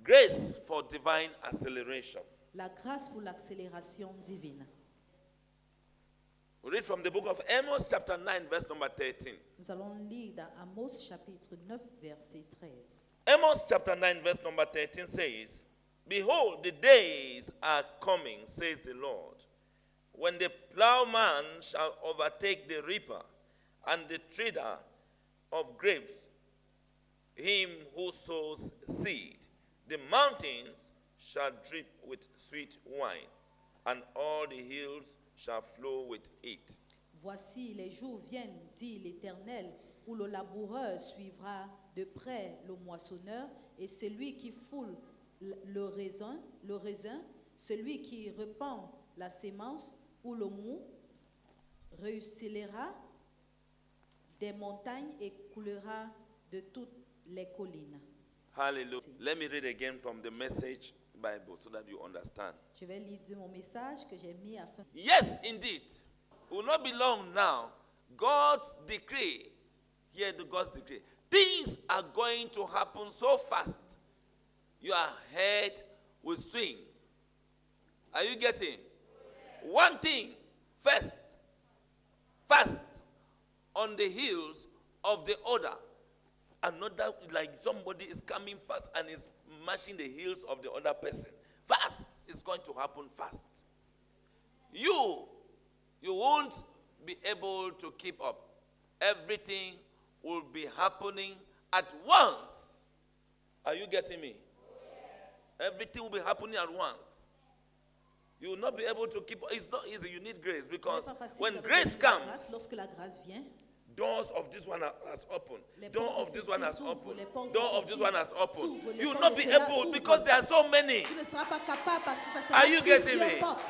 Grace for divine acceleration. La grâce pour l'accélération divine. We read from the book of Amos, chapter 9, verse number 13. Nous allons lire dans Amos chapitre 9, verset 13. Amos chapter 9, verse number 13 says, Behold, the days are coming, says the Lord, when the plowman shall overtake the reaper, and the treader of grapes, him who sows seed. The mountains shall drip with sweet wine, and all the hills shall flow with it. Voici, les jours viennent, dit l'Éternel, où le laboureur suivra de près le moissonneur, et celui qui foule le raisin, celui qui répand la sémence ou le mou, ruissellera des montagnes et coulera de toutes les collines. Hallelujah. Let me read again from the Message Bible so that you understand. Je vais lire de mon message que j'ai mis afin. Yes, indeed. It will not be long now. God's decree, hear the God's decree. Things are going to happen so fast. Your head will swing. Are you getting? One thing, first, fast on the heels of the other. Another, like somebody is coming fast and is matching the heels of the other person. Fast is going to happen fast. You won't be able to keep up. Everything will be happening at once. Are you getting me? Yes. Everything will be happening at once. You will not be able to keep up. It's not easy. You need grace because when grace comes, lorsque la grâce vient, doors of this one has opened. Door portes of this one has s'ouvrent, opened. les portes Door of de this ceci one has opened. s'ouvrent, les You will portes not de be cela able s'ouvrent. because there are so many. tu ne seras pas capable parce que ça Are sera you getting plusieurs me? portes.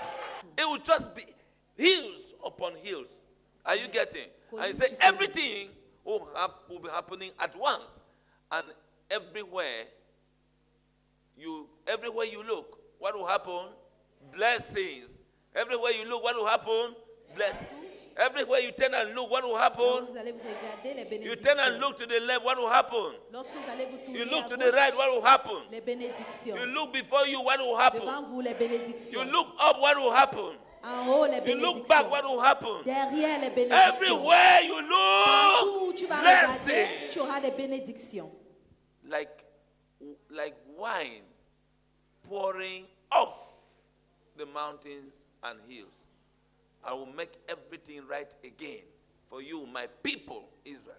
It will just be hills upon hills. Are you getting? And you say Colline sur colline. everything will be happening at once, and everywhere you look, what will happen? Blessings. Everywhere you look, what will happen? Blessings. Everywhere you turn and look, what will Lorsque happen? vous allez vous regarder les You turn and bénédictions. look to the left, what will happen? Lorsque vous allez vous You tourner look à to the gauche, right, what will happen? les bénédictions. You look before you, what will happen? Devant vous, les You bénédictions. look up, what will happen? En haut, les You look back, bénédictions. what will happen? Derrière les bénédictions. Everywhere you Partout où look, tu vas regarder, blessing. tu auras des bénédictions. Like wine pouring off the mountains and hills. I will make everything right again for you, my people, Israel.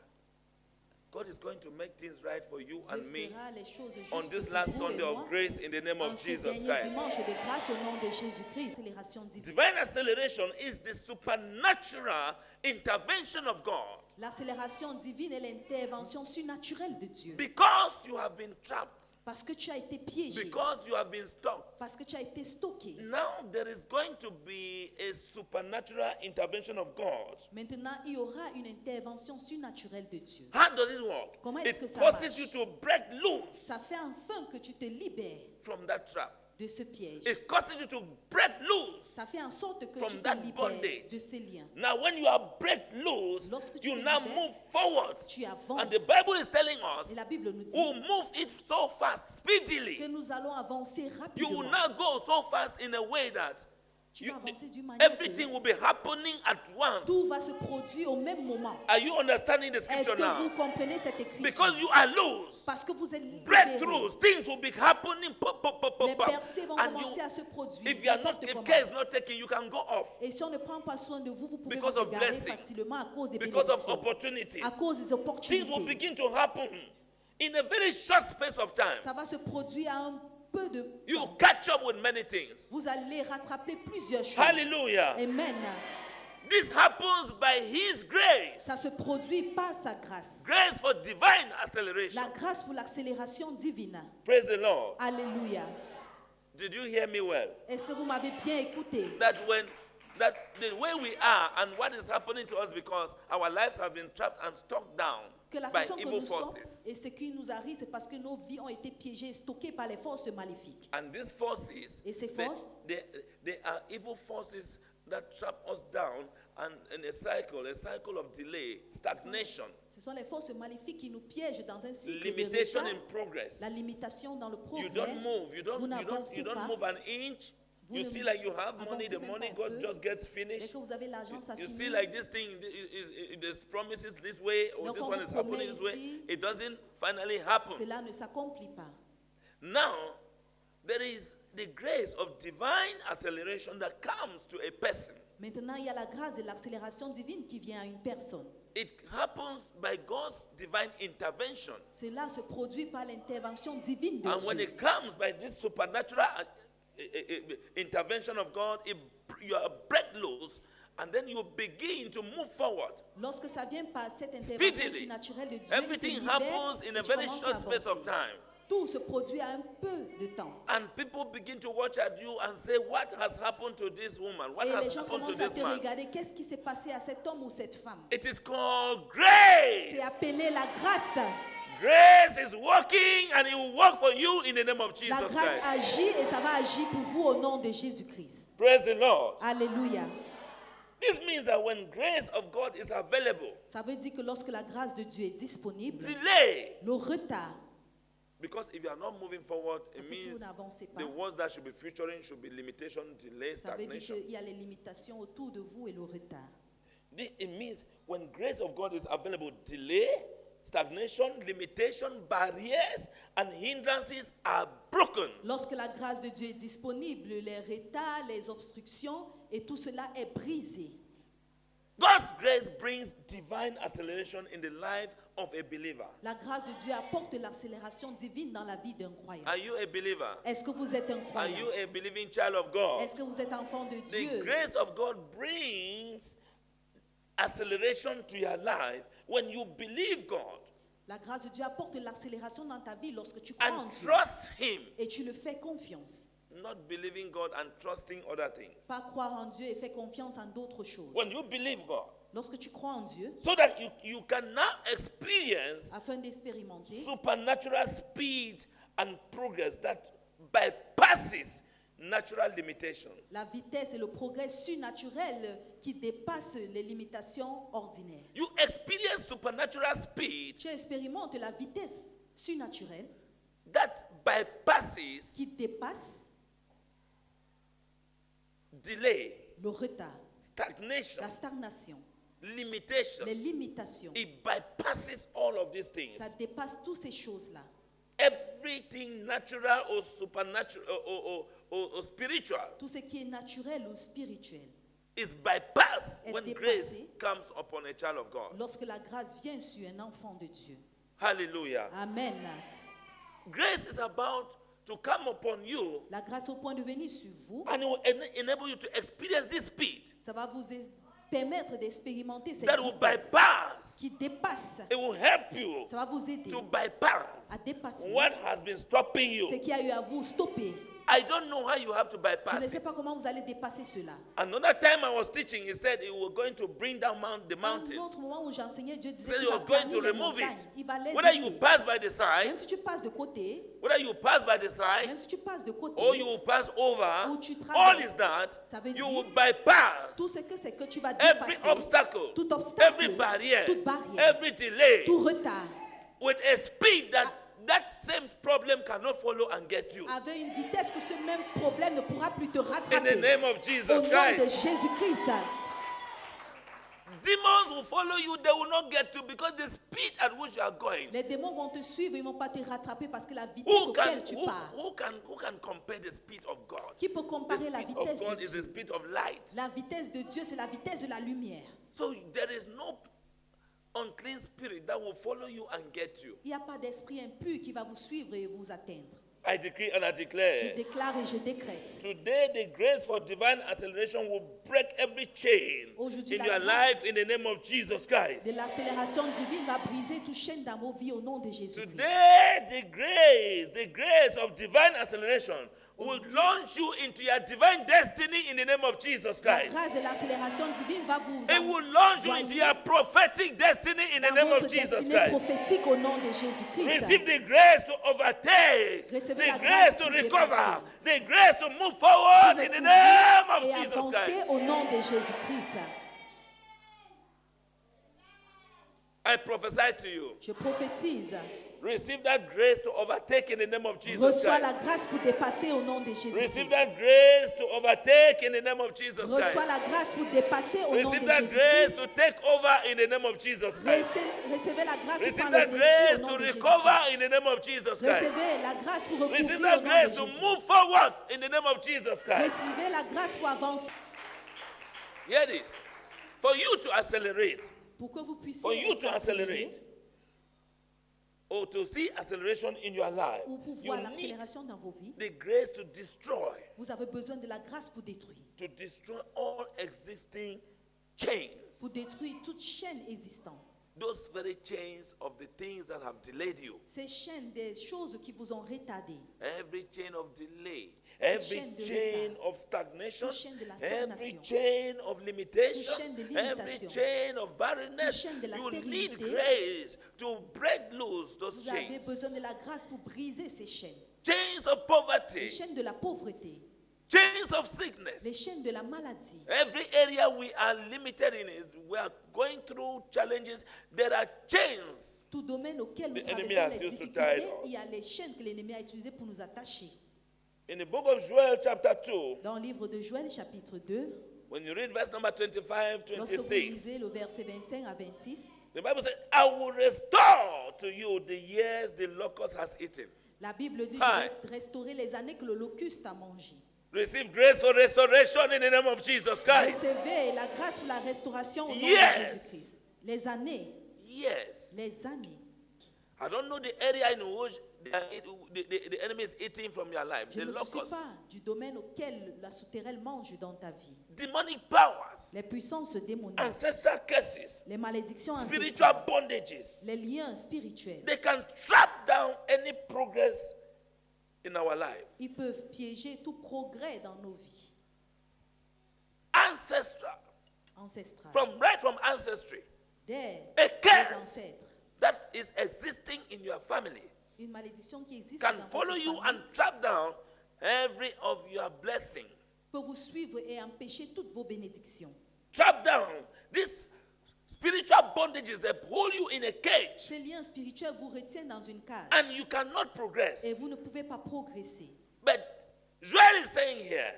God is going to make things right for you Dieu and me fera les choses on justes this pour last vous et Sunday moi. of grace in the name En of ce Jesus dernier Christ. dimanche de grâce au nom de Jésus-Christ, accélération divine. Divine acceleration is the supernatural intervention of God L'accélération divine est l'intervention surnaturelle de Dieu. because you have been trapped, Parce que tu as été piégé. because you have been stuck. Parce que tu as été stocké. Now there is going to be a supernatural intervention of God. Maintenant, il y aura une intervention surnaturelle de Dieu. How does it work? Comment est-ce que It ça causes marche? you to break loose Ça fait enfin que tu te libères from that trap. de ce piège. It causes you to break loose. Ça fait en sorte que From tu te that libères bondage. de ces liens. Now, when you are break loose, Lorsque tu you te now libères, move forward. Tu avances. And the Bible is telling us Et la Bible nous dit we'll move it so fast, que speedily. nous allons avancer You will rapidement. now go so fast in a way that Tu you- vas avancer d'une manière everything que will be happening at once. tout va se produire au même moment. Are you understanding the Est-ce scripture que vous now? comprenez cette écriture? Because you are loose. Parce que vous êtes libérés. Breakthroughs, things will be happening. Pop, pop, pop, Les pop, pop. percés vont And commencer you, à se produire. if you are N'importe not, if comment. care is not taken, you can go off Et si on ne prend pas soin de vous, vous pouvez because vous of égarer blessings, facilement à cause des because of bénédictions, opportunities. à cause des Things will opportunités. begin to happen in a very short space of time. Ça va se produire à un peu de You temps. catch up with many things. Vous allez rattraper plusieurs choses. Hallelujah. Amen. This happens by His grace. Ça se produit par sa grâce. Grace for divine acceleration. La grâce pour l'accélération divine. Praise the Lord. Alléluia. Did you hear me well? Est-ce que vous m'avez bien écouté? That the way we are and what is happening to us because our lives have been trapped and stuck down Que la by façon que evil nous sommes forces. et ce qui nous arrive, c'est parce que nos vies ont été piégées et stockées par les forces maléfiques. And these forces, Et ces they, forces? they are evil forces that trap us down and in a cycle of delay, stagnation, Ce sont les forces maléfiques qui nous piègent dans un cycle limitation de in retard, progress. la limitation dans le You progrès. don't move. You Vous don't n'avancez pas. move an inch. Vous You ne feel like you have money. avancez The même money pas un God peu. just gets Dès finished. que vous avez l'argent, ça You finit. feel like this thing is promises this way or Donc, this on one vous is happening promet this way. ici, It doesn't finally happen. Cela ne s'accomplit pas. Now, there is the grace of divine acceleration that comes to a person. Maintenant, il y a la grâce de l'accélération divine qui vient à une personne. It happens by God's divine intervention. Cela se produit par l'intervention divine de And when Dieu. it comes by this supernatural intervention of God, you are break loose and then you begin to move forward. Lorsque ça vient par cette intervention Speedily. surnaturelle de Dieu, il te Everything libère happens in et a tu very commences short à space of avancer. time. Tout se produit à un peu de temps. And people begin to watch at you and say, what has happened to this woman? What Et les has gens happened to commencent à this te man? regarder. Qu'est-ce qui s'est passé à cet homme ou cette femme? It is called grace. C'est appelé la grâce. Grace is working and it will work for you in the name of Jesus La grâce Christ. agit et ça va agir pour vous au nom de Jésus-Christ. Praise the Lord. Alléluia. This means that when grace of God is available, Ça veut dire que lorsque la grâce de Dieu est disponible, delay. le retard, Because if you are not moving forward, it parce que si vous means n'avancez pas, the words that should be featuring should be limitation, delay, ça veut dire stagnation. qu'il y a les limitations autour de vous et le retard. It means when grace of God is available, delay, stagnation, limitation, barriers, and hindrances are broken. Lorsque la grâce de Dieu est disponible, les retards, les obstructions et tout cela est brisé. God's grace brings divine acceleration in the life of a believer. La grâce de Dieu apporte l'accélération divine dans la vie d'un croyant. Are you a believer? Est-ce que vous êtes un Are croyant? you a believing child of God? Est-ce que vous êtes enfant de The Dieu? grace of God brings acceleration to your life when you believe God La grâce de Dieu apporte l'accélération dans ta vie lorsque tu crois en and Dieu trust Him, et tu le fais confiance. not believing God and trusting other things. Pas croire en Dieu et faire confiance en d'autres choses. When you believe God, Lorsque tu crois en Dieu, so that you can now experience afin d'expérimenter supernatural speed and progress that bypasses natural limitations. la vitesse et le progrès surnaturel qui dépassent les limitations ordinaires. You experience supernatural speed Tu expérimentes la vitesse surnaturelle that bypasses qui dépasse delay, le retard, stagnation, la stagnation, limitation. les limitations. It bypasses all of these things. Ça dépasse toutes ces choses-là. Everything natural or supernatural or spiritual Tout ce qui est naturel ou spirituel. is bypassed Est when dépassé. grace comes upon a child of God. Lorsque la grâce vient sur un enfant de Dieu. Hallelujah. Amen. Grace is about to come upon you La grâce au point de venir sur vous, and it will enable you to experience this speed ça va vous permettre d'expérimenter cette that will vitesse bypass. qui dépasse. It will help you Ça va vous aider to bypass à dépasser what has been stopping ce you. qui a eu à vous stopper. I don't know how you have to Je bypass ne sais it. pas comment vous allez dépasser cela. Another time I was teaching, he said he was going to bring down the Un mountain. autre moment où j'enseignais, Dieu disait He said he qu'il va was going to planer les remove montagnes. it. Il va les Whether you ôter. pass by the Même side, si tu passes de côté, whether you pass by the side, même si tu passes de côté, or you will pass over, ou tu all traverses, is that ça veut you dire will bypass tout ce que c'est que tu vas every dépasser, obstacle, tout obstacle, every barrier, toute barrière, every delay tout retard, with a speed that same problem cannot follow and get you. avec une vitesse que ce même problème ne pourra plus te In the rattraper. name of Au Jesus nom de Christ. Jésus-Christ, Demons will follow you, they will not get to because the speed at which you are going. les démons vont te suivre, ils ne vont pas te rattraper parce que la vitesse Who auquel can, tu who, pars. who can compare the speed of God? Qui peut The comparer la speed of vitesse God de is the Dieu? speed of light. La vitesse de Dieu, c'est la vitesse de la lumière. So there is no unclean spirit that will follow you and get you. Il n'y a pas d'esprit impur qui va vous suivre et vous atteindre. I decree and I Je declare. déclare et je décrète. Today, the grace for divine acceleration will break every chain Aujourd'hui, in la your grâce life in the name of Jesus Christ. De l'accélération divine va briser toute chaîne dans vos vies au nom de Jésus. Today, the grace of divine acceleration will launch you into your divine destiny in the name of Jesus La Christ. grâce de l'accélération divine va vous It will launch you into your prophetic destiny in the dans name of votre Jesus destinée Christ. prophétique au nom de Jésus-Christ. Receive the grace to overtake, Recevez the la grace grâce to pour recover, dépasser. the grace to move forward in the name of Et Jesus avancer Christ. au nom de Jésus-Christ. I prophesy to you. Je prophétise. Receive that grace to overtake in the name of Jesus Reçois la Christ. grâce pour dépasser au nom de Receive Jésus-Christ. that grace to overtake in the name of Jesus Reçois Christ. la grâce pour dépasser au nom Receive de that grace Jésus-Christ. to take over in the name of Jesus Christ. Recevez la grâce pour Receive prendre that le grace dessus au to nom de recover Jésus-Christ. in the name of Jesus Christ. Recevez la grâce pour recouvrir Receive au that nom grace de to Jésus. move forward in the name of Jesus Christ. Recevez la grâce pour avancer. Hear this. For you to accelerate, Pour que vous puissiez for you être to accéléré, accelerate, or to see acceleration in your life, ou pour you voir need l'accélération dans vos vies, the grace to destroy vous avez besoin de la grâce pour détruire. all existing chains. Pour détruire toute chaîne existante. Those very chains of the things that have delayed you. Ces chaînes des choses qui vous ont retardé. Every chain of delay, every chaîne de chain retard, of stagnation, toute chaîne de la every stagnation, chain of limitation, toute chaîne de every limitation, chain of barrenness. toute chaîne de la You need stérilité. grace to break loose those Vous avez chains. besoin de la grâce pour briser ces chaînes. Chains of Les poverty, chaînes de la pauvreté, chains of les sickness. chaînes de la maladie. Every area we are limited in is we are going through challenges. There are chains. Tout domaine auquel nous The enemy traversons has les used to tie difficultés, us. il y a les chaînes que l'ennemi a utilisées pour nous attacher. In the book of Joel, chapter 2, Dans le livre de Joël, chapitre 2, when you read verse number 25, lorsque vous 26, lisez le verset 25 à 26, the Bible says, I will restore to you the years the locust has eaten. la Bible dit, Hi. je vais restaurer les années que le locuste a mangées. Receive grace for restoration in the name of Jesus Christ. Recevez la grâce pour la restauration au nom Yes. de Jésus-Christ. Les années, Yes. les années. I don't know the area in which the enemy is eating from your life. Je The ne me soucie locust. pas du domaine auquel la souterraine mange dans ta vie. Demonic powers. Les puissances démoniaques, Ancestral curses. les malédictions Spiritual ancestrales, bondages. les liens spirituels. They can trap down any progress in our life. Ils peuvent piéger tout progrès dans nos vies Ancestral. ancestrales. Right from ancestry. Dès A les curse ancêtres, that is existing in your family une malédiction qui existe can dans follow votre you famille and trap down every of your blessing. peut vous suivre et empêcher toutes vos bénédictions. Trap down these spiritual bondages that hold you in a cage Ces liens spirituels vous retiennent dans une cage and you cannot progress. et vous ne pouvez pas progresser. But Joel is saying here,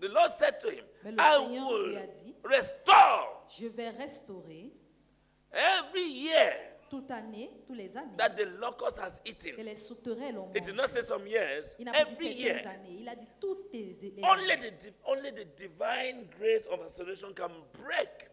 the Lord said to him, Mais le I Seigneur will lui a dit, restore je vais restaurer every year toute année, tous les années, that the locust has que eaten. les sauterelles ont It did mangé. not say some years, Il n'a pas dit every certaines year. années, il a dit toutes les Only années. only the divine grace of acceleration can break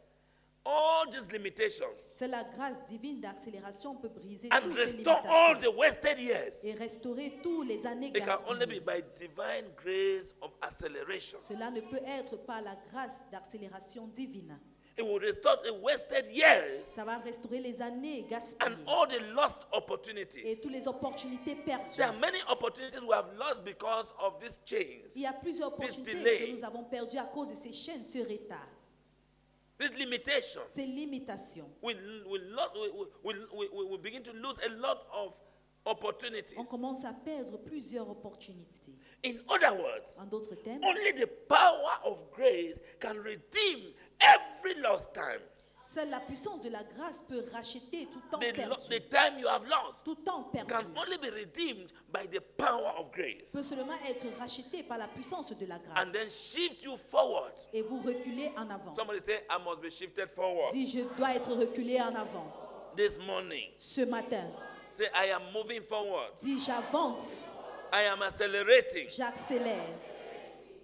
all these limitations C'est la grâce divine d'accélération peut briser and toutes ces restore all the limitations wasted years. et restaurer toutes les années It can only be gaspillées. by divine grace of acceleration. Cela ne peut être par la grâce d'accélération divine. It will restore the wasted years Ça va restaurer les années and gaspillées all the lost et opportunities. toutes les opportunités perdues. There are many opportunities we have lost because of these chains, Il y a plusieurs this opportunités delay, que nous avons perdues à cause de ces chaînes, ce retard, these limitations. ces limitations. We begin to lose a lot of opportunities. On commence à perdre plusieurs opportunités. In other words, En d'autres termes, only the power of grace can redeem every lost time. seule la puissance de la grâce peut racheter tout temps The perdu. time you have lost Tout temps perdu can only be redeemed by the power of grace. peut seulement être racheté par la puissance de la grâce. And then shift you forward. Et vous reculez en avant. Somebody say, I must be shifted forward. Dis, je dois être reculé en avant. This morning, Ce matin, say, I am moving forward. dis, j'avance, I am accelerating. j'accélère.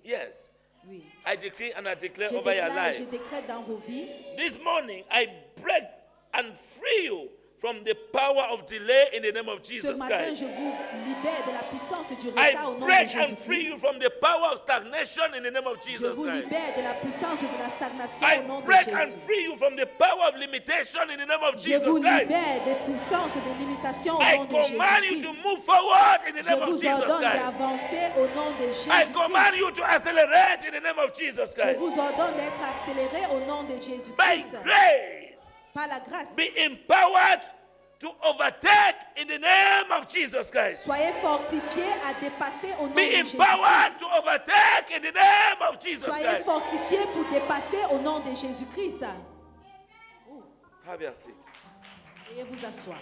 Yes. Oui. I decree and I declare Je over your déclare, je life. décrète dans vos vies. This morning, I break and free you from the power of delay in the name of Ce Jesus matin, Christ. je vous libère de la puissance du I retard au nom de break and free you Jésus-Christ. from the power of stagnation in the name of Je Jesus vous Christ. libère de la puissance de la stagnation I au nom de break and Jésus. free you from the power of limitation in the name of Je Jesus vous Christ. libère des puissances de limitation au I nom de command you to Jésus-Christ. move forward in the Je name of vous Jesus ordonne Christ. d'avancer au nom de I command Jésus-Christ. you to accelerate in the name of Jesus Je Christ. vous ordonne d'être accéléré au nom de By Jésus-Christ. grace, Par la grâce, be empowered to overtake in the name of Jesus Christ. soyez fortifiés à dépasser au nom Be de empowered Jésus-Christ. to overtake in the name of Jesus Soyez Christ. fortifiés pour dépasser au nom de Jésus-Christ. Have your seat. Veuillez vous asseoir.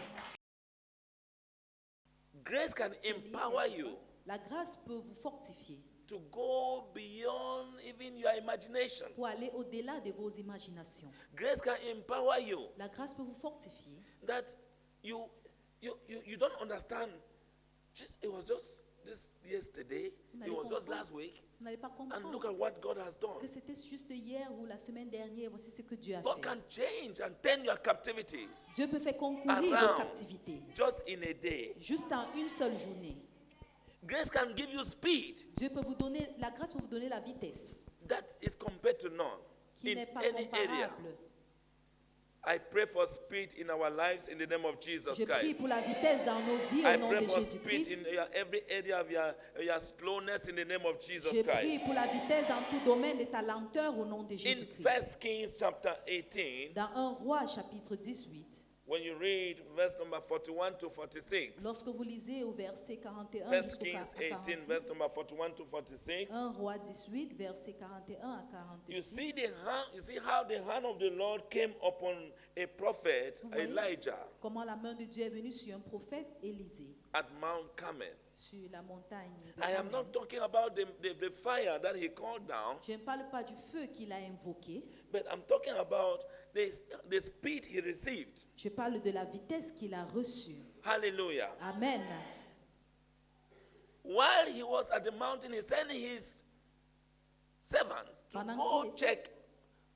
Grace can empower you La grâce peut vous fortifier to go beyond even your imagination. pour aller au-delà de vos imaginations. Grace can empower you La grâce peut vous fortifier that you don't understand. It was just this yesterday. It was just last week. Vous n'allez pas And look comprendre at what God has done. que c'était juste hier ou la semaine dernière. Voici ce que Dieu a God fait. can change and turn your captivities Dieu peut faire concourir around vos captivités just in a day. juste en une seule journée. Grace can give you speed Dieu peut vous donner, la grâce peut vous donner la vitesse that is compared to none qui in n'est pas any area. comparable. I pray for speed in our lives in the name of Jesus Je prie Christ. pour la vitesse dans nos vies I au nom pray de for speed Jésus-Christ. in every area of your slowness in the name of Jesus Je prie Christ. pour la vitesse dans tout domaine de ta lenteur au nom de In Jésus-Christ. 1 Kings chapter 18, Dans 1 Roi chapitre 18, when you read verse number 41 to 46, lorsque vous lisez au verset 41 1 jusqu'au Kings 18, 46, verse number 41 to 46, 1 Roi 18, verset 41 à you 46. see how the hand of the Lord came upon a prophet, Vous voyez Elijah, comment la main de Dieu est venue sur un prophète Élisée, at Mount Carmel. sur la montagne de I am Carmel. not talking about the fire that he called down, Je ne parle pas du feu qu'il a invoqué, but I'm talking about the speed he received. je parle de la vitesse qu'il a reçue. Hallelujah. Amen. While he was at the mountain, he sent his servant to Pendant go qu'il était- check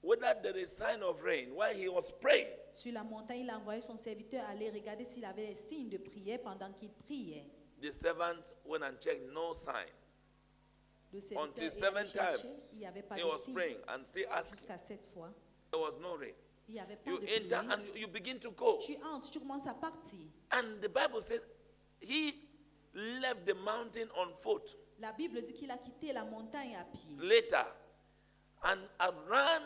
whether there is sign of rain while he was praying. Sur la montagne, il a envoyé son serviteur aller regarder s'il avait les signes de prière pendant qu'il priait. The servant went and checked, no sign. Le serviteur Until est allé 7 chercher, times, il n'y avait pas he de was signe. praying and still asking. Jusqu'à 7 fois, There was no rain. il n'y avait pas You de enter pluie. and you begin to go. Tu entres, tu commences à partir. And the Bible says he left the mountain on foot La Bible dit qu'il a quitté la montagne à pied. later and ran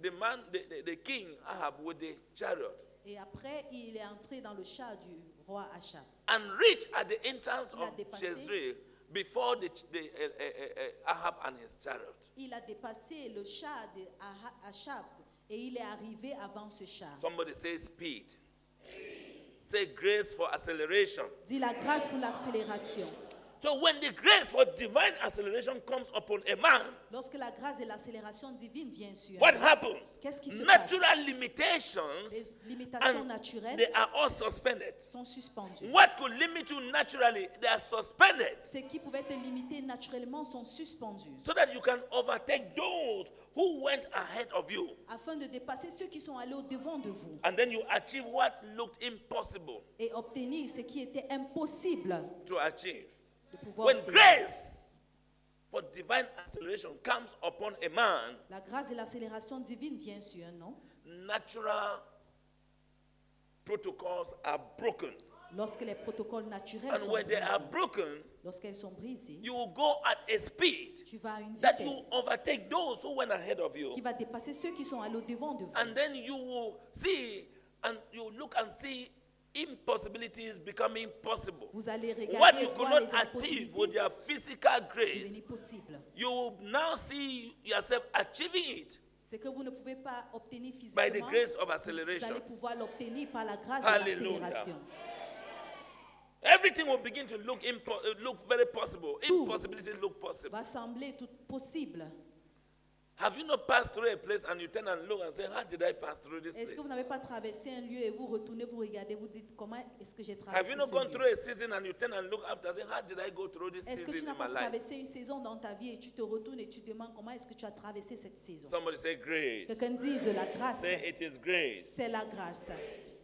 the king Ahab with the chariot Et après, il est entré dans le char du roi Achab. and reached at the entrance Il a of dépassé. Jezreel before Ahab and his chariot. Il a dépassé le char de Achab et il est arrivé avant ce char. Somebody say speed. Say grace for acceleration. Dit la grâce pour l'accélération. So when the grace for divine acceleration comes upon a man, Lorsque la grâce de l'accélération divine vient sur what un, happens? qu'est-ce qui se Natural limitations les limitations and naturelles they are all suspended. sont suspendues. What could limit you naturally, they are suspended Ce qui pouvait te limiter naturellement sont suspendus so that you can overtake those who went ahead of you. afin de dépasser ceux qui sont allés au-devant de vous And then you achieve what looked impossible et obtenir ce qui était impossible to achieve. de pouvoir When obtenir. grace for divine acceleration comes upon a man, La grâce de l'accélération divine vient sur un homme natural protocols are broken. lorsque les protocoles naturels And sont when they are brisés. broken, Lorsqu'elles sont brisées, you will go at a speed tu vas à une that you vitesse overtake those who went ahead of you. qui va dépasser ceux qui sont allés au-devant de vous. And then you will see and you look and see impossibilities becoming possible. Vous allez What regarder you et could voir not les achieve with impossibilités your physical grace, devenir possibles. you will now see yourself achieving it Ce que vous ne pouvez pas obtenir by the physiquement, grace of vous acceleration. allez pouvoir l'obtenir par la grâce Hallelujah. de l'accélération. Everything will begin to look very possible. Tout. Impossibilities look possible. Va sembler tout possible. Have you not passed through a place and you turn and look and say, how did I pass through this Est-ce place? que vous n'avez pas traversé un lieu et vous retournez, vous regardez, vous dites comment est-ce que j'ai Have traversé you not ce gone lieu? through a season and you turn and look after and say, how did I go through this Est-ce que tu season n'as in pas my life? traversé une saison dans ta vie et tu te retournes et tu te demandes comment est-ce que tu as traversé cette saison? Somebody say grace. Quelqu'un dise la grâce. Say it is grace. C'est la grâce.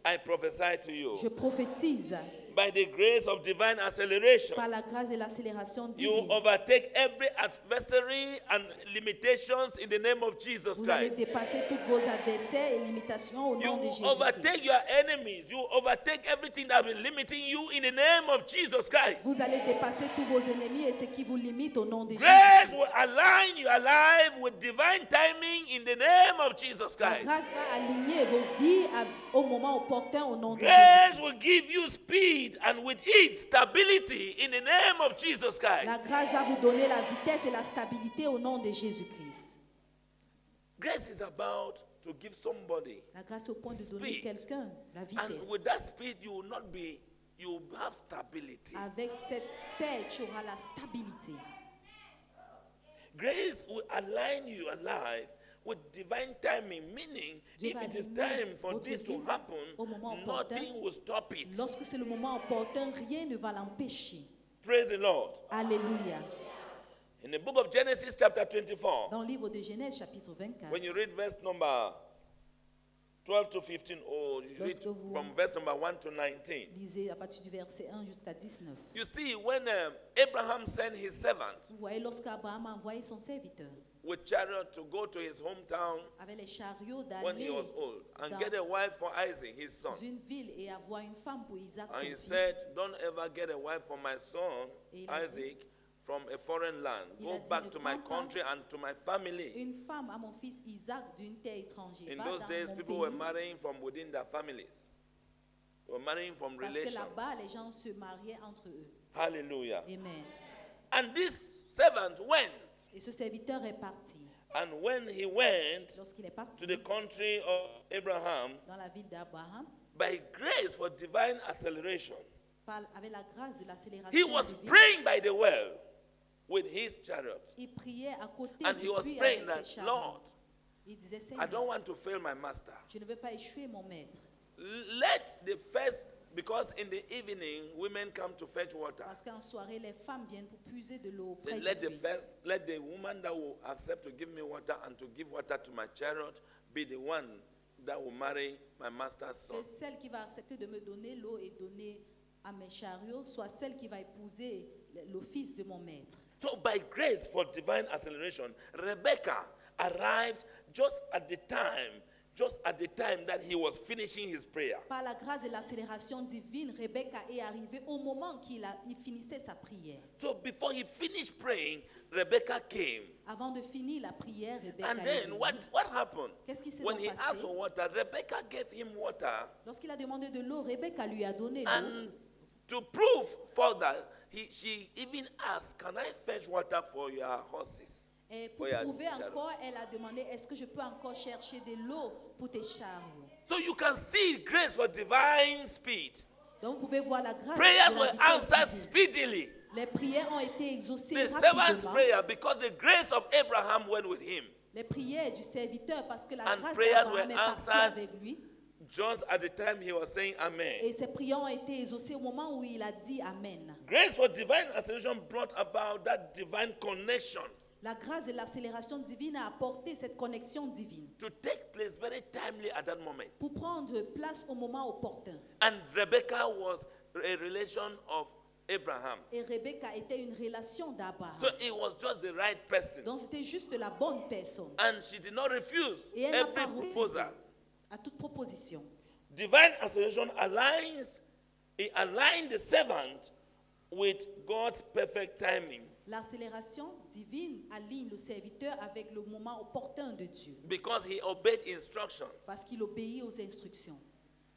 I prophesy to you. Je prophétise By the grace of divine acceleration, par la grâce de l'accélération you divine. overtake every adversary and limitations in the name of Jesus Vous allez Christ. dépasser tous vos adversaires et limitations au You nom de will overtake Jésus-Christ. your enemies. You will overtake everything that will be limiting you in the name of Jesus Christ. Vous allez dépasser tous vos ennemis et ce qui vous limite au nom de Grace will Jésus. align your life with divine timing in the name of Jesus La Christ. grâce va aligner vos vies au moment opportun au nom de Grace Jésus. will give you speed and with it stability in the name of Jesus La Christ. grâce va vous donner la vitesse et la stabilité au nom de Jésus-Christ. Grace is about to give somebody La grâce au point de donner speed. quelqu'un la And vitesse. with that speed, you will have stability. Avec cette paix, tu auras la stabilité. Grace will align your life with divine timing, meaning Dieu if va it is aligner time for votre this to vie happen, au moment opportun. nothing will stop it. Lorsque c'est le moment opportun, rien ne va l'empêcher. Praise the Lord. Alléluia. In the book of Genesis, chapter 24, Dans le livre de Genèse, chapitre 24, when you read verse number 12 to 15, or you read Lorsque vous- from verse number 1 to 19, lisez à partir du verset 1 jusqu'à 19. you see when Abraham sent his servant Vous voyez, lorsqu'Abraham a envoyé son serviteur with chariot to go to his hometown avec les chariots when he d'aller was old and dans get a wife for Isaac, his son. une ville et avoir une femme pour Isaac, And son he fils. said, don't ever get a wife for my son, Et il a dit- Isaac, from a foreign land. Il Go a dit, back ne to my prends pas country and to my family. Une femme à mon fils Isaac d'une terre étrangère. In Va those dans days, mon people were pays, marrying from within their families. They were marrying from parce que relations. là-bas, les gens se mariaient entre eux. Hallelujah. Amen. And this servant went. Et ce serviteur est parti. And when he went Lorsqu'il est to parti the country of Abraham, dans la ville d'Abraham, by grace for divine acceleration, avec la grâce de l'accélération he was divine, praying by the well with his chariot. il priait à côté And du he was puits praying avec that, ses chariots. Lord, Il disait, I Seigneur, don't want to fail my master. je ne veux pas échouer mon maître. Let the first, because in the evening women come to fetch water. Parce qu'en soirée, les femmes viennent pour puiser de l'eau Say, près let du the puits. first, let the woman that will accept to give me water and to give water to my chariot be the one that will marry my master's son. Que celle qui va accepter de me donner l'eau et donner à mes chariots soit celle qui va épouser le fils de mon maître. So by grace for divine acceleration, Rebecca arrived just at the time that he was finishing his prayer. Par la grâce de l'accélération divine, Rebecca est arrivée au moment il finissait sa prière. So before he finished praying, Rebecca came. Avant de finir la prière, Rebecca And est then venue. what happened? Qu'est-ce qui s'est When donc he passé? asked for water, Rebecca gave him water. Lorsqu'il a demandé de l'eau, Rebecca lui a donné l'eau. And to prove further, she even asked, can I fetch water for your horses? Et pour Oh, yeah, prouver chariots. encore, elle a demandé, est-ce que je peux encore chercher de l'eau pour tes chariots? So you can see grace for divine speed. Donc vous pouvez voir la grâce Prayers de la were vitesse answered divine. speedily. Les prières ont été exaucées The servant's rapidement. prayer, because the grace of Abraham went with him. Les prières du serviteur, parce que la And grâce prayers d'Abraham were est partie answered. avec lui. Just at the time he was saying Amen. Et ses prières ont été exaucées au moment où il a dit Amen. Grace for divine acceleration brought about that divine connection La grâce de l'accélération divine a apporté cette connexion divine to take place very timely at that moment. pour prendre place au moment opportun. And Rebecca was a relation of Abraham. Et Rebecca était une relation d'Abraham. So it was just the right person. Donc c'était juste la bonne personne. And she did not refuse Et elle n'a every pas refusé proposal. à toute proposition. Divine acceleration aligned the servant with God's perfect timing. L'accélération divine aligne le serviteur avec le moment opportun de Dieu. Because he obeyed instructions. Parce qu'il obéit aux instructions.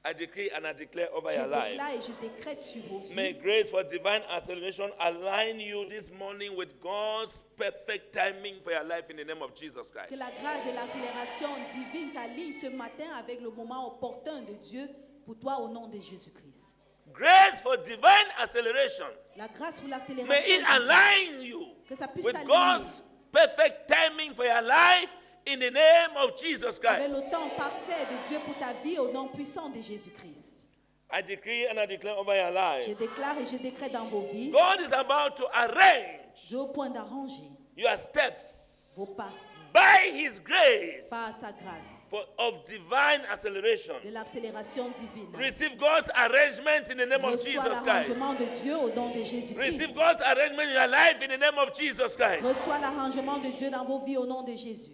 I decree and I declare over Je your life. déclare et je décrète sur vos May vies grace for divine acceleration align you this morning with God's perfect timing for your life in the name of Jesus Christ. que la grâce et l'accélération divine t'alignent ce matin avec le moment opportun de Dieu pour toi au nom de Jésus-Christ. Grace for divine acceleration. La grâce pour May l'accélération it divine, align you que ça puisse with t'aligner God's perfect timing for your life in the name of Jesus avec Christ. le temps parfait de Dieu pour ta vie au nom puissant de Jésus-Christ. I decree and I declare over your life. Je déclare et je décrète dans vos vies, God is about to arrange Dieu au point d'arranger your steps vos pas by His grace par sa grâce of divine acceleration. de l'accélération divine. Receive God's arrangement in the name of Reçois Jesus Christ. l'arrangement de Dieu au nom de Jésus-Christ. Receive God's arrangement in your life in the name of Jesus Christ. Reçois l'arrangement de Dieu dans vos vies au nom de Jésus.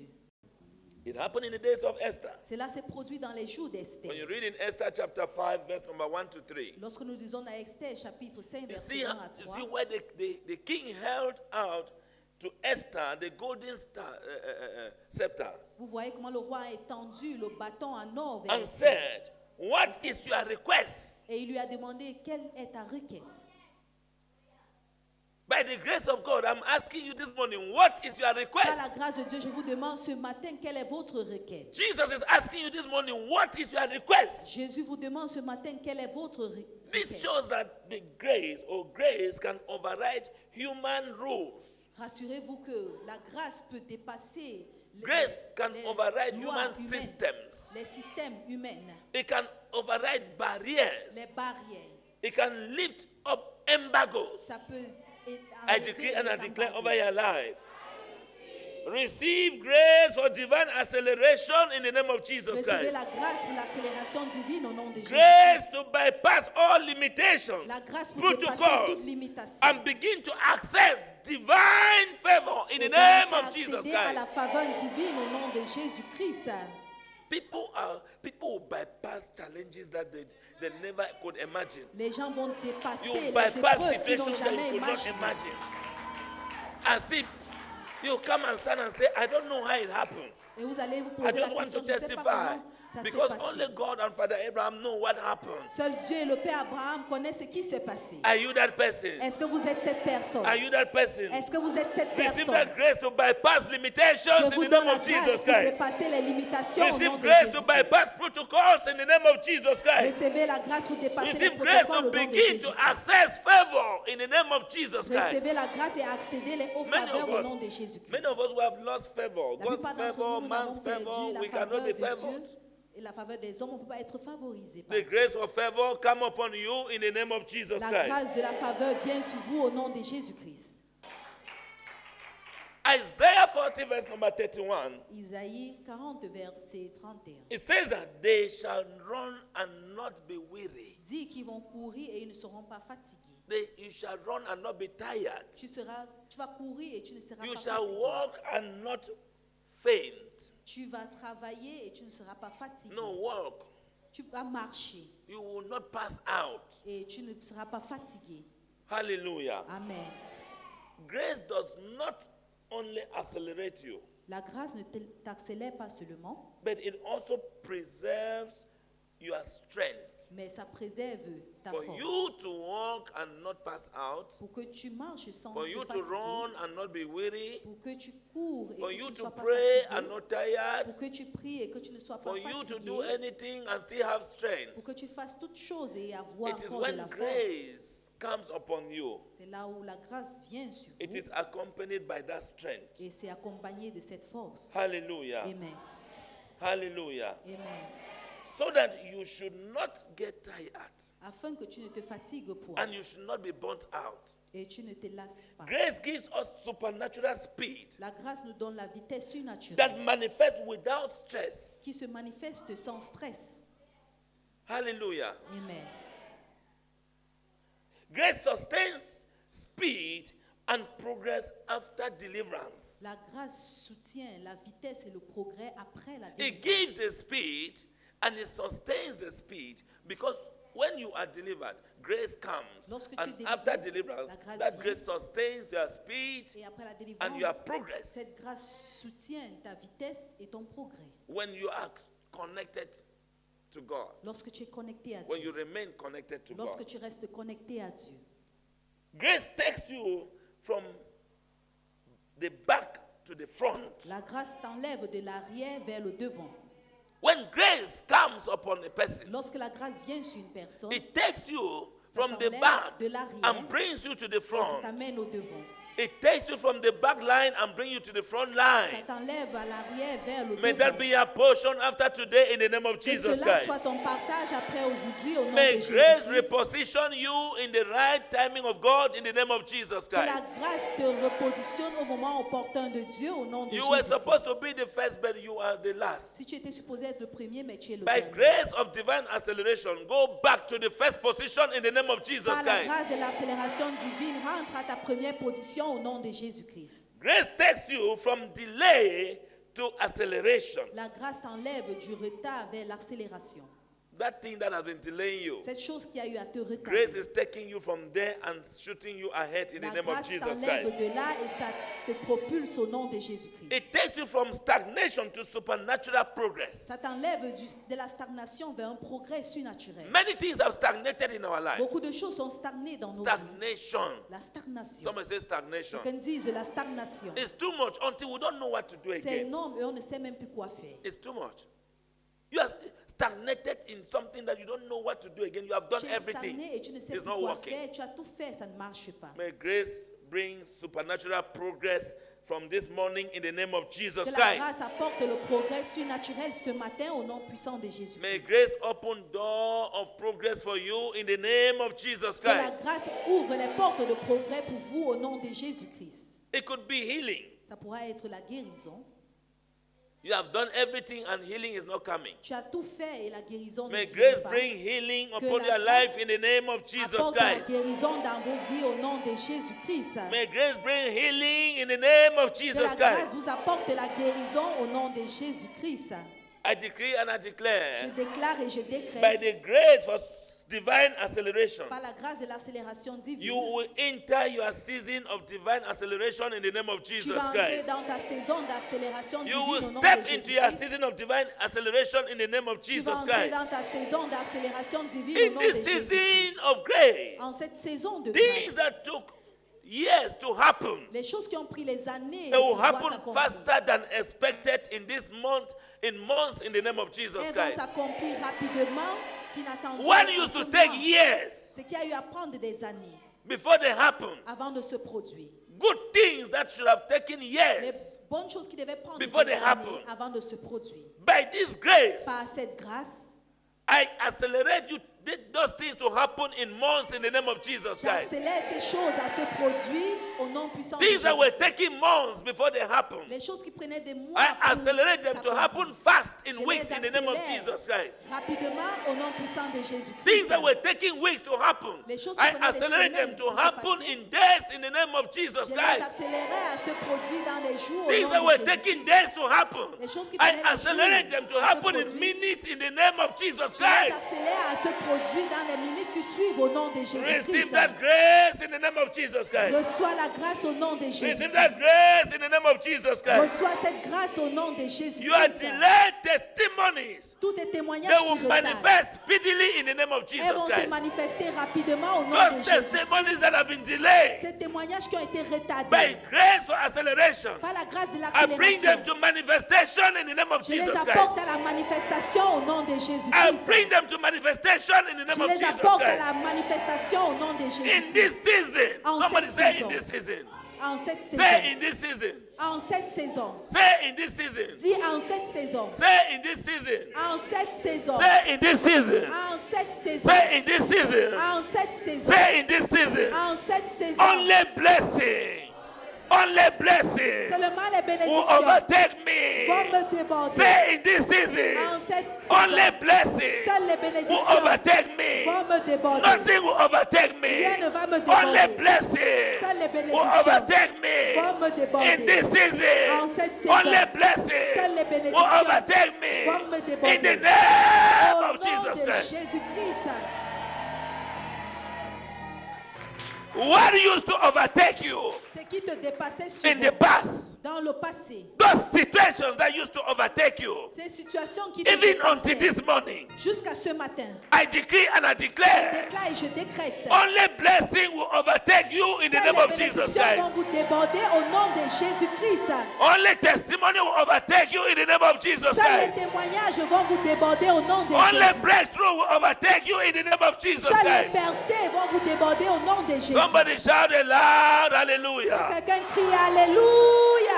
It happened in the days of Esther. Cela s'est produit dans les jours d'Esther. When you read in Esther chapter 5, verse number 1 to 3, Lorsque nous lisons dans Esther chapitre 5 you verset see, 1 à you 3, see where the king held out to Esther the golden scepter vous voyez comment le roi a étendu le bâton en or vers and Esther. said, what is your request? Et il lui a demandé quelle est ta requête. By By the grace of God, I'm asking you this morning, what is your Par la request? grâce de Dieu, je vous demande ce matin, quelle est votre requête? Jesus is asking you this morning, what is your request? Jésus vous demande ce matin, quelle est votre This requête? shows that the grace can override human rules. Rassurez-vous que la grâce peut dépasser Grace can override lois human humaines, systems. les systèmes humains, It can override barriers. les barrières. It can lift up embargoes. Ça peut I enlever decree and les I declare embargos. over your life. Receive grace for divine acceleration in the name of Jesus Recevez Christ. la grâce pour l'accélération divine au nom de Jésus. Grace to bypass all limitations, La grâce pour dépasser protocols, toute limitation. and begin to access divine favor in the Et name commencer of à Jesus accéder à la Christ. faveur divine au nom de Jésus-Christ. People will bypass challenges that they never could imagine. Les gens vont dépasser You les bypass épreuves qu'ils n'ont situations that jamais you could not imaginées. imagine. As if you come and stand and say, I don't know how it happened. Et vous allez vous I poser la just want question, to je ne sais pas testify. comment ça s'est Because passé. only God and Father Abraham know what happened. Seul Dieu et le Père Abraham connaissent ce qui s'est passé. Are you that person? Est-ce que vous êtes cette personne? Are you that person? Est-ce que vous êtes cette Receive personne? that grace to bypass limitations Je in vous the donne name la of grâce Jesus pour Christ. dépasser les limitations au nom Receive de grace to Jésus-Christ. bypass protocols in the name of Jesus Christ. Recevez la grâce pour dépasser les Receive grace protocoles to au nom de begin to Jésus. access favor in the name of Jesus Christ. Recevez la grâce et accédez les hauts Many faveurs of au us- nom de Jésus-Christ. Many of us who have lost favor, La God's plupart d'entre favor, nous, nous man's avons perdu favor, la we cannot faveur be de Dieu favored. et la faveur des hommes, on ne peut pas être favorisé. par The Dieu. grace of favor come upon you in the name of Jesus La Christ. grâce de la faveur vient sur vous au nom de Jésus-Christ. Isaiah 40 verse number 31. Isaïe 40, verset 31. It says that they shall run and not be weary. Dit qu'ils vont courir et ils ne seront pas fatigués. You shall run and not be tired. Tu vas courir et tu ne seras You pas shall fatigué. walk and not faint. Tu vas travailler et tu ne seras pas fatigué. No, walk. Tu vas marcher You will not pass out. et tu ne seras pas fatigué. Hallelujah. Amen. Grace does not only accelerate you, La grâce ne t'accélère pas seulement, but it also preserves your strength. mais ça préserve ta For force. you to walk and not pass out, Pour que tu marches sans for te you to fatiguer, run and not be weary, pour que tu cours et for que you tu ne to sois pas pray fatigué, and not tired, pour que tu pries et que tu ne sois pas for you to do fatigué, anything and still have pour strength. que tu fasses toutes choses et avoir It is encore de when la force. grace comes upon you, C'est là où la grâce vient sur it vous is accompanied by that strength. et c'est accompagné de cette force. Hallelujah. Amen. Hallelujah. Amen. So that you should not get tired Afin que tu ne te fatigues point and you should not be burnt out. et tu ne te lasses pas. Grace gives us supernatural speed La grâce nous donne la vitesse that surnaturelle manifests without stress. qui se manifeste sans stress. Hallelujah. Amen. Grace sustains speed and progress after deliverance. La grâce soutient la vitesse et le progrès après la It délivrance. gives the speed and it sustains the speed because when you are delivered, grace comes. Lorsque tu es And délivré, after deliverance, la grâce that vient. grace sustains your speed Et après la and your délivrance, progress cette grâce soutient ta vitesse et ton progrès. when you are connected to God, Lorsque tu es connecté à when you Dieu, remain connected to lorsque God. tu restes connecté à Dieu. Grace takes you from the back to the front. La grâce t'enlève de l'arrière vers le devant. When grace comes upon a person, Lorsque la grâce vient sur une personne, it takes you ça from the t'enlève back de l'arrière and brings you to the et ça front. t'amène au devant. It takes you from the back line and brings you to the front Ça line. t'enlève à l'arrière vers le May devant. that be your portion after today in the name of Que Jesus cela Christ. soit ton partage après aujourd'hui au nom May de grace Jésus-Christ. reposition you in the right timing of God in the name of Jesus Que la Christ. grâce te repositionne au moment opportun de Dieu au nom de You were supposed Jésus-Christ. to be the first, but you are the last. Si tu étais supposé être le premier, mais tu es le By dernier. grace of divine acceleration, go back to the first position in the name of Jesus Par la Christ. grâce de l'accélération divine, rentre à ta première position au nom de Jésus-Christ. Grace takes you from delay to acceleration. La grâce t'enlève du retard vers l'accélération. That thing that has been delaying you. Cette chose qui a eu à te retarder. Grace is taking you from there and shooting you ahead in the La name of grâce Jesus t'enlève Christ. de là et ça te propulse au nom de Jésus-Christ. It takes you from stagnation to supernatural progress. Ça t'enlève de la stagnation vers un progrès surnaturel. Many things have stagnated in our life. Beaucoup de choses sont stagnées dans nos vies. Stagnation. La stagnation. Somebody say stagnation. Quelqu'un dise la stagnation. It's too much until we don't know what to do C'est again. énorme et on ne sait même plus quoi faire. It's too much. You are stagnated in something that you don't know what to do again. You have done Tu es everything. stagné et tu ne sais It's plus not quoi working. faire. Tu as tout fait, ça ne marche pas. May grace bring supernatural progress from this morning in the name of Jesus Que la Christ. grâce apporte le progrès surnaturel ce matin au nom puissant de Jésus. May grace open door of progress for you in the name of Jesus Que la Christ. grâce ouvre les portes de progrès pour vous au nom de Jésus-Christ. It could be healing. Ça pourra être la guérison. You have done everything and healing is not coming. Tu as tout fait et la guérison May ne grace vient pas. bring healing Que upon la your grâce life in the name of Jesus Apporte la Christ. guérison dans vos vies au nom de Jésus-Christ. May grace bring healing in the name of Que Jesus la grâce Christ. vous apporte la guérison au nom de Jésus-Christ. I decree and I Je declare déclare et je by décrète, the grace for divine acceleration, par la grâce de l'accélération divine, you will enter your season of divine acceleration in the name of tu Jesus vas entrer Christ. dans ta saison d'accélération You divine au will nom step de into your Jésus-Christ. season of divine acceleration in the name of Tu vas Jesus entrer Christ. dans ta saison d'accélération divine au In nom de this Jésus-Christ. season of grace, En cette saison de things grâce, that took years to happen, les choses qui ont pris les années it will pour pouvoir happen s'accomplir, faster than expected in this month, in months, in the name of Jesus elles vont Christ. s'accomplir rapidement, qui n'attendent What pas used to ce take mois. years Ce qui a eu à prendre des années before they happen, avant de se produire. good things that should have taken Les years, bonnes choses qui devaient prendre Before des they années happen. avant de se produire. by this grace, Par cette grâce, I accelerate you those things to happen in months in the name of Jesus Christ. j'accélère ces choses à se produire au nom puissant de Things that were Jésus. taking months before they happen, Les choses qui prenaient des mois I pour accelerate them to s'accomplir. happen fast in Je les weeks in the name of accélère Jesus Christ. rapidement au nom puissant de Things Jésus-Christ. that were taking weeks to happen, Les choses qui I prenaient des accelerate them semaines to pour se happen passer. in days in the name of Jesus Je les Christ. accélérais à se produire dans les jours au Things that nom were de taking Jésus. days to happen, Les choses qui I prenaient des accelerate jours them to à se happen in produire. minutes in the name of Jesus Je les Christ. accélère à se produire dans les minutes qui suivent au nom de Receive Jésus-Christ. that grace in the name of Jesus Christ. Reçois la grâce au nom de Receive Jésus-Christ. that grace in the name of Jesus Christ. Reçois cette grâce au nom de Your Jésus-Christ. delayed testimonies, Tous tes témoignages they qui will retardent, manifest speedily in the name of elles Jesus vont se Christ. manifester rapidement au nom de Those Jésus. testimonies that have been delayed Ces témoignages qui ont été by retardés grace for acceleration, par la grâce de I bring them l'accélération, to manifestation in the name of je les Jesus apporte Christ. à la manifestation au nom de I Jésus-Christ. bring them to manifestation in the name Je of les Jesus apporte à Christ. la manifestation au nom de In Jésus. this season, En somebody cette say saison. in this season. En cette Say saison. in this season. En cette saison. Say in this season. Dis en cette saison. Say in this season. En cette saison. Say in this season. En cette saison. Say in this season. En cette saison. Say in this season. En cette saison. Only blessing. Only blessing Seulement les will bénédictions overtake vont me. me déborder. Say in this En season. cette Only saison. blessing Seules les will bénédictions overtake me. vont me déborder. Nothing will overtake me. Rien ne va me Only déborder. blessing Seules les will bénédictions overtake me. vont me déborder. In this En season, cette saison, only seules blessing les will bénédictions overtake vont me. me déborder. In the name Au of nom Jesus de Christ. Jésus-Christ. What used to overtake you Ce qui te dépassait in the souvent past, dans le passé, those situations that used to overtake you, ces situations qui te even until dépassaient this morning, jusqu'à ce matin, I decree and I je declare, déclare et je décrète. only blessing will overtake you in the Seules name les of Jesus bénédictions vont Christ. vous déborder au nom de Jésus-Christ. Only testimony will overtake you in the name of Jesus Seuls les Christ. témoignages vont vous déborder au nom de Only Jésus. breakthrough will overtake you in the name of Jesus Seuls les Christ. percées vont vous déborder au nom de Jésus. Somebody shout a loud hallelujah. Quelqu'un crie Alléluia.